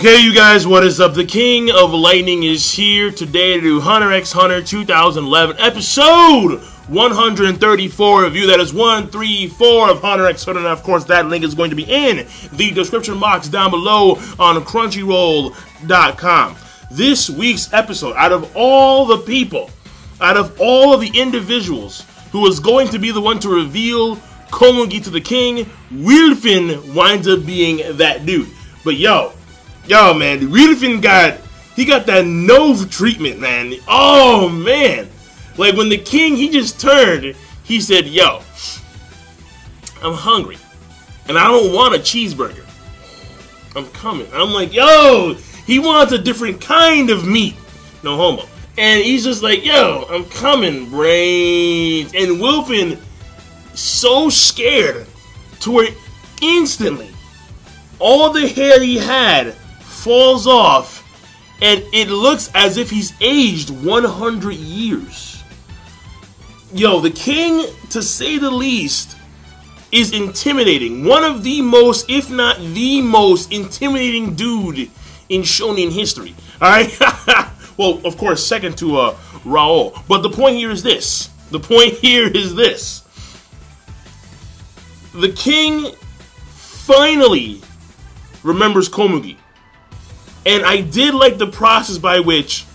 Okay, you guys, what is up? The King of Lightning is here today to do Hunter x Hunter 2011 episode 134 review. That is 134 of Hunter x Hunter. And of course, that link is going to be in the description box down below on Crunchyroll.com. This week's episode, out of all the people, out of all of the individuals who is going to be the one to reveal Komugi to the king, Wilfin winds up being that dude. But yo, man, Wilfin got that nose treatment, man. Oh, man. Like, when the king, he just turned, he said, yo, I'm hungry, and I don't want a cheeseburger. I'm coming. I'm like, yo, he wants a different kind of meat. No homo. And he's just like, yo, I'm coming, brains. And Wilfin, so scared to where instantly all the hair he had falls off, and it looks as if he's aged 100 years. Yo, the king, to say the least, is intimidating. One of the most, if not the most intimidating dude in shonen history. Alright? Well, of course, second to Raul. But the point here is this. The king finally remembers Komugi. And I did like the process by which,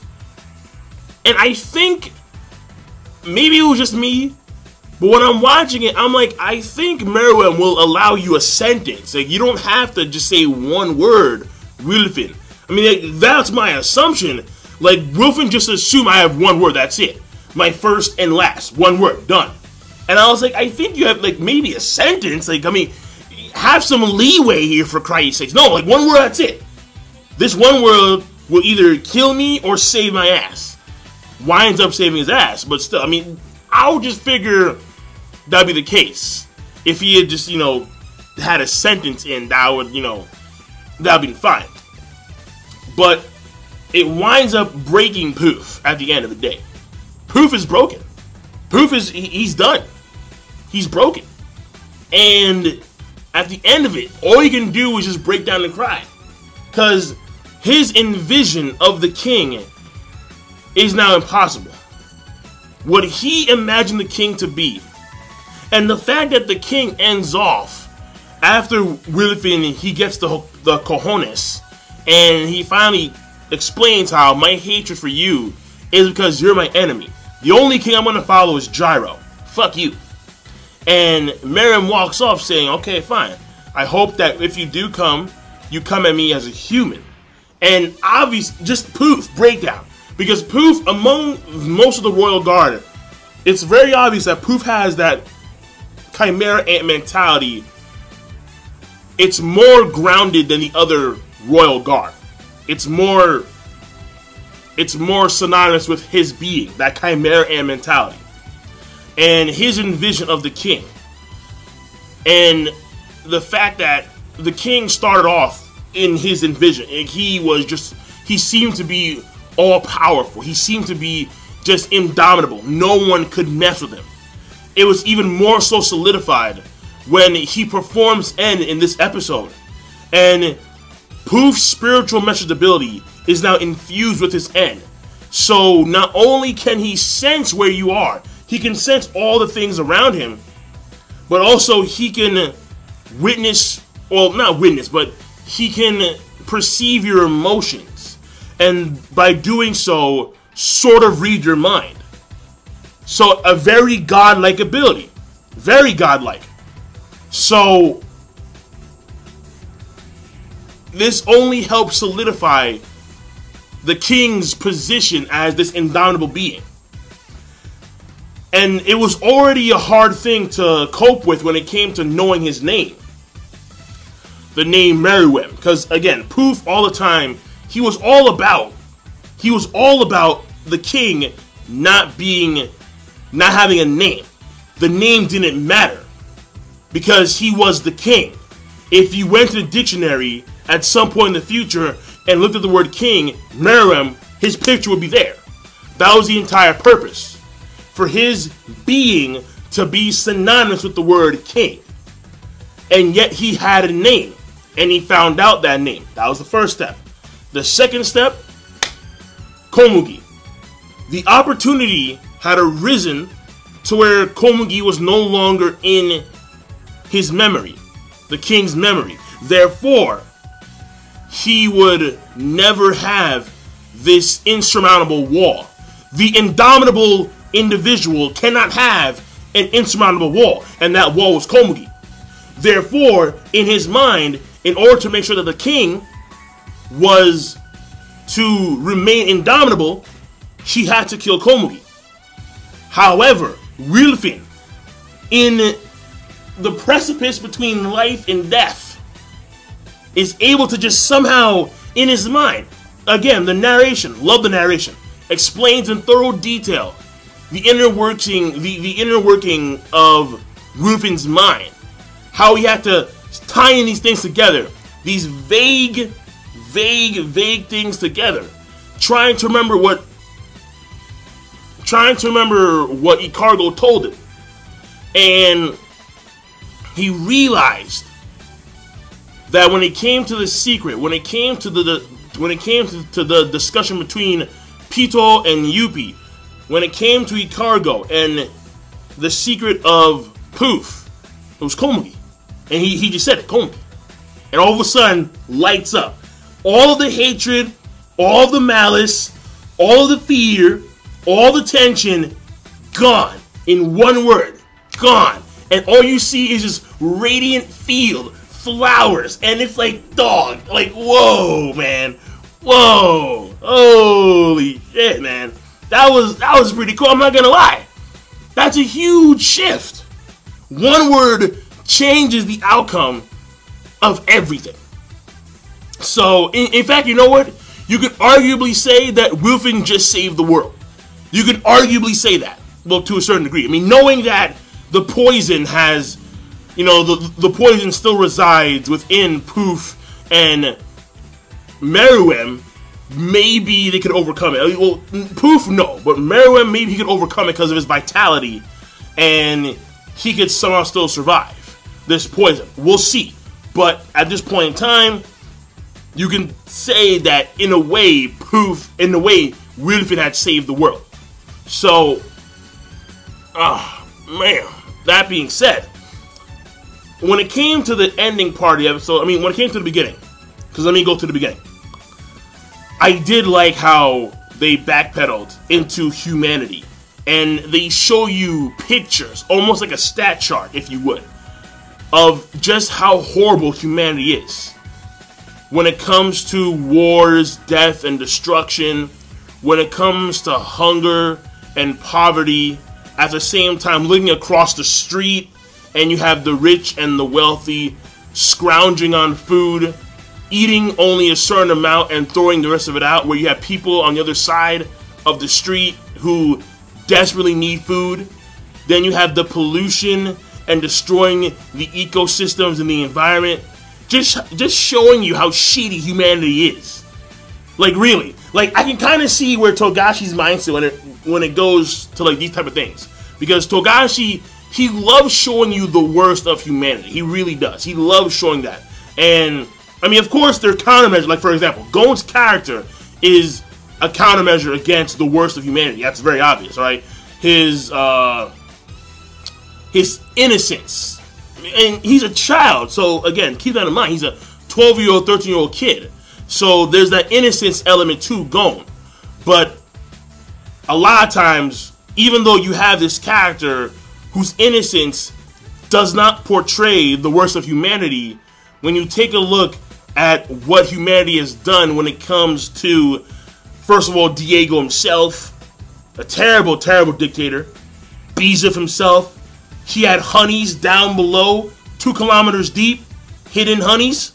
and I think maybe it was just me, but when I'm watching it, I'm like, I think Meruem will allow you a sentence. Like, you don't have to just say one word, Wilfin. I mean, like, that's my assumption. Like, Wilfin just assume I have one word, that's it. My first and last, one word, done. And I was like, I think you have, like, maybe a sentence. Like, I mean, have some leeway here, for Christ's sakes. No, like, one word, that's it. This one word will either kill me or save my ass. Winds up saving his ass, but still, I mean, I would just figure that'd be the case. If he had just, had a sentence in, that would, that'd be fine. But it winds up breaking Pouf at the end of the day. Pouf is broken. Pouf is, he's done. He's broken. And at the end of it, all you can do is just break down and cry. Because his envision of the king is now impossible. What he imagined the king to be, and the fact that the king ends off after Wilfin, he gets the cojones, and he finally explains how my hatred for you is because you're my enemy. The only king I'm going to follow is Gyro. Fuck you. And Meruem walks off saying, okay, fine. I hope that if you do come, you come at me as a human. And obviously, just Pouf breakdown. Because Pouf, among most of the royal guard, it's very obvious that Pouf has that chimera ant mentality. It's more grounded than the other royal guard. It's more synonymous with his being, that chimera ant mentality. And his envision of the king. And the fact that the king started off in his envision, and he seemed to be all powerful. He seemed to be just indomitable. No one could mess with him. It was even more so solidified when he performs N in this episode. And Pouf's spiritual message ability is now infused with his N. So not only can he sense where you are, he can sense all the things around him, but also he can witness, well, not witness, but he can perceive your emotions, and by doing so, sort of read your mind. So, a very godlike ability. Very godlike. So, this only helps solidify the king's position as this indomitable being. And it was already a hard thing to cope with when it came to knowing his name. The name Meruem, because again, Pouf all the time, he was all about the king not having a name. The name didn't matter because he was the king. If you went to the dictionary at some point in the future and looked at the word king, Meruem, his picture would be there. That was the entire purpose, for his being to be synonymous with the word king. And yet he had a name. And he found out that name. That was the first step. The second step, Komugi. The opportunity had arisen to where Komugi was no longer in his memory, the king's memory. Therefore, he would never have this insurmountable wall. The indomitable individual cannot have an insurmountable wall, and that wall was Komugi. Therefore, in his mind, in order to make sure that the king was to remain indomitable, she had to kill Komugi. However, Wilfin, in the precipice between life and death, is able to just somehow, in his mind, again, the narration, love the narration, explains in thorough detail the inner working of Wilfin's mind, how he had to tie in these things together, these vague things together, trying to remember what Icargo told him. And he realized that when it came to the secret, when it came to the discussion between Pito and Yuppie, when it came to Icargo and the secret of Poof, it was Komugi. And he just said it, Komugi. And all of a sudden, lights up. All of the hatred, all of the malice, all of the fear, all the tension, gone. In one word, gone. And all you see is this radiant field, flowers, and it's like, dog, like, whoa, man. Whoa. Holy shit, man. That was pretty cool, I'm not gonna lie. That's a huge shift. One word changes the outcome of everything. So, in fact, you know what? You could arguably say that Wilfin just saved the world. You could arguably say that. Well, to a certain degree. I mean, knowing that the poison has, you know, the poison still resides within Poof and Meruem, maybe they could overcome it. Well, Poof, no. But Meruem, maybe he could overcome it because of his vitality, and he could somehow still survive this poison. We'll see. But at this point in time, you can say that in a way, Wilfin had saved the world. So, man, that being said, when it came to the ending part of the episode, I mean, when it came to the beginning, because let me go to the beginning, I did like how they backpedaled into humanity, and they show you pictures, almost like a stat chart, if you would, of just how horrible humanity is. When it comes to wars, death, and destruction, when it comes to hunger and poverty, at the same time looking across the street and you have the rich and the wealthy scrounging on food, eating only a certain amount and throwing the rest of it out, where you have people on the other side of the street who desperately need food. Then you have the pollution and destroying the ecosystems and the environment. Just showing you how shitty humanity is. Like, really. Like, I can kind of see where Togashi's mindset when it goes to, like, these type of things. Because Togashi, he loves showing you the worst of humanity. He really does. He loves showing that. And, I mean, of course, there are countermeasures. Like, for example, Gon's character is a countermeasure against the worst of humanity. That's very obvious, right? His innocence. And he's a child, so again, keep that in mind. He's a 12-year-old, 13-year-old kid. So there's that innocence element to Gon. But a lot of times, even though you have this character whose innocence does not portray the worst of humanity, when you take a look at what humanity has done when it comes to, first of all, Diego himself, a terrible, terrible dictator, Bizef himself. He had honeys down below, 2 kilometers deep, hidden honeys.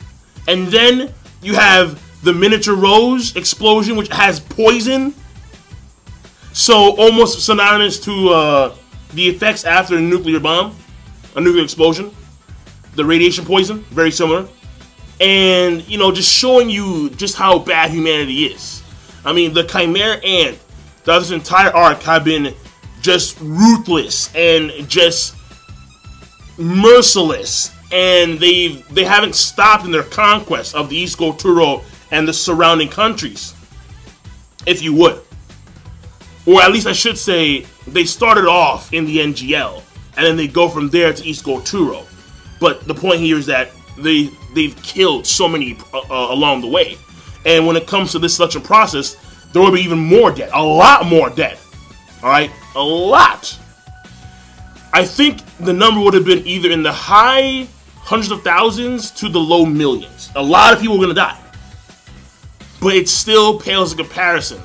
And then you have the miniature rose explosion, which has poison. So almost synonymous to the effects after a nuclear bomb, a nuclear explosion. The radiation poison, very similar. And, you know, just showing you just how bad humanity is. I mean, the Chimera Ant, throughout this entire arc, have been just ruthless and just merciless, and they haven't stopped in their conquest of the East Goturo and the surrounding countries, if you would. Or at least I should say, they started off in the NGL, and then they go from there to East Goturo. But the point here is that they've killed so many along the way. And when it comes to this selection process, there will be even more dead. A lot more dead. Alright? A lot. I think the number would have been either in the high hundreds of thousands to the low millions. A lot of people are going to die. But it still pales in comparison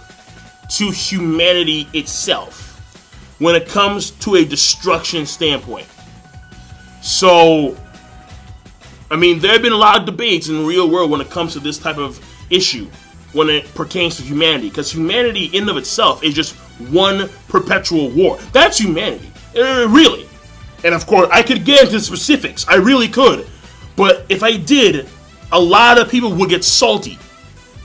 to humanity itself when it comes to a destruction standpoint. So, I mean, there have been a lot of debates in the real world when it comes to this type of issue when it pertains to humanity, because humanity in and of itself is just one perpetual war. That's humanity. Really. And of course, I could get into specifics. I really could. But if I did, a lot of people would get salty.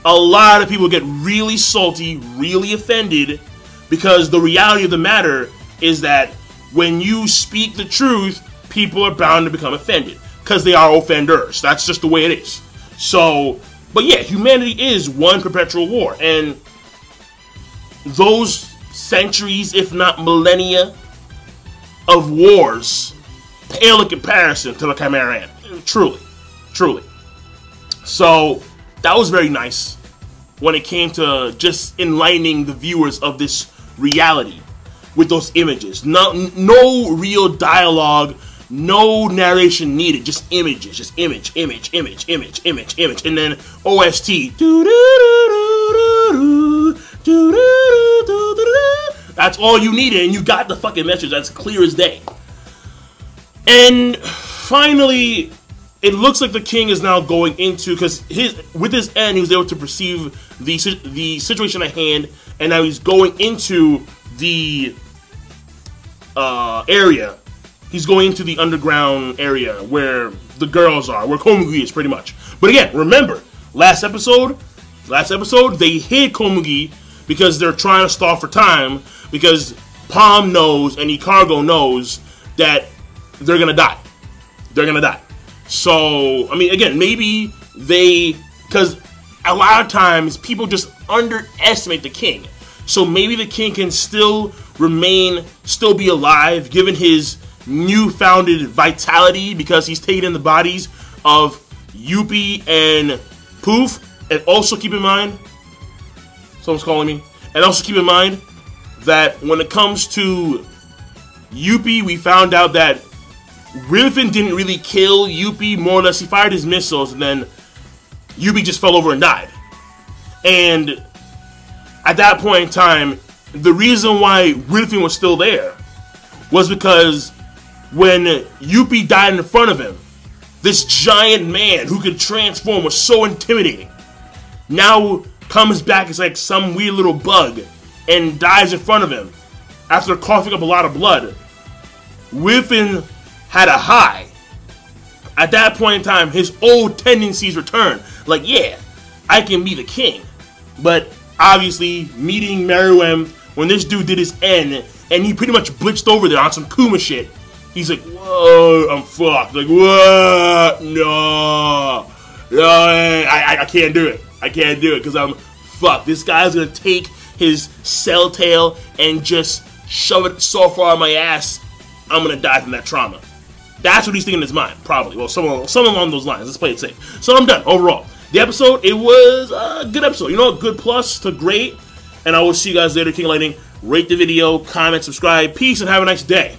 A lot of people get really salty, really offended, because the reality of the matter is that when you speak the truth, people are bound to become offended, because they are offenders. That's just the way it is. So, but yeah, humanity is one perpetual war, and those centuries, if not millennia, of wars pale in comparison to the Chimeran. Truly. Truly. So, that was very nice when it came to just enlightening the viewers of this reality with those images. No real dialogue, no narration needed, just images, just image, and then OST. That's all you needed, and you got the fucking message. That's clear as day. And finally, it looks like the king is now going into, because with his end, he was able to perceive the situation at hand, and now he's going into the area. He's going into the underground area where the girls are, where Komugi is, pretty much. But again, remember, last episode, they hid Komugi because they're trying to stall for time, because Palm knows and Icargo knows that they're gonna die. They're gonna die. So, I mean, again, maybe because a lot of times people just underestimate the king. So maybe the king can still be alive, given his newfounded vitality, because he's taken in the bodies of Yuppie and Poof. And also keep in mind, someone's calling me. And also keep in mind that when it comes to Yuppie, we found out that Riven didn't really kill Yuppie. More or less, he fired his missiles, and then Yuppie just fell over and died. And at that point in time, the reason why Riven was still there was because when Yuppie died in front of him, this giant man who could transform was so intimidating. Now comes back as like some weird little bug and dies in front of him after coughing up a lot of blood. Riven had a high. At that point in time, his old tendencies returned. Like, yeah, I can be the king. But obviously, meeting Meruem, when this dude did his end, and he pretty much blitzed over there on some Kuma shit, he's like, whoa, I'm fucked. Like, what? No, I can't do it. I can't do it because I'm fucked. This guy's gonna take his cell tail and just shove it so far on my ass, I'm gonna die from that trauma. That's what he's thinking in his mind, probably. Well, something along those lines. Let's play it safe. So I'm done, overall. The episode, it was a good episode. You know, a good plus to great. And I will see you guys later, King Lightning. Rate the video, comment, subscribe. Peace, and have a nice day.